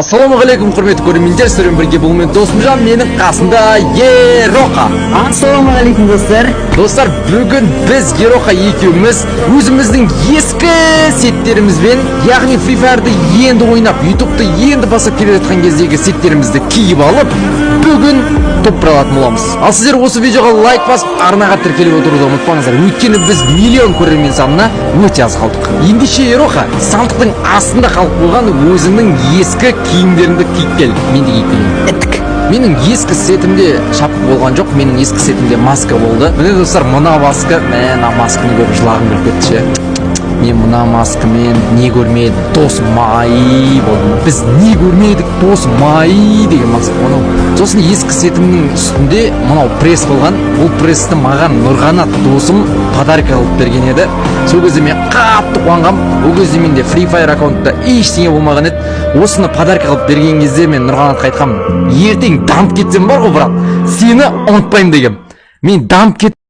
Ассалаумағалейкум құрметті көрермендер, сіздермен бірге бұл мен досымжан, менің қасында Ероқа. Ассалаумағалейкум достар. Достар, бүгін біз Ероқа екеуміз өзіміздің ескі сеттерімізбен, яғни Free Fire'ды енді ойнап, YouTube'ды енді басып келе жатқан кездегі сеттерімізді киіп алып, бүгін топ алатын боламыз. Ал сіздер осы видеоға лайк басып, арнаға тіркеліп отыруды ұмытпаңыздар. Өйткені біз миллион көрермен санына өте аз қалдық. Ендеше Ероқа, сандықтың астында қалып қойған өзіңнің ескі киімдеріңді киіп кел. Мен де киіп келейін. Менің ескі сетімде шапқа болған жоқ, менің ескі сетімде маска болды. Міне достар, мына маска, мына масканы көріп жылағым келіп кетті ше. Мен мына маскамен не көрмедім, досым-ай болдым. Біз не көрмедік, досым-ай деген маска. Сосын ескі сетімнің үстінде мынау пресс болған. Бұл прессті маған Нұрғанат досым подарка алып берген еді. Сол кезде мен қатты қуанғам. Ол кезде менде Free Fire аккаунтта ештеңе болмаған еді. Осыны подарка алып берген кезде мен Нұрғанатқа айтқам, ертең дамып кетсем бар ғой брат, сені ұмытпаймын дегем. Мен дамып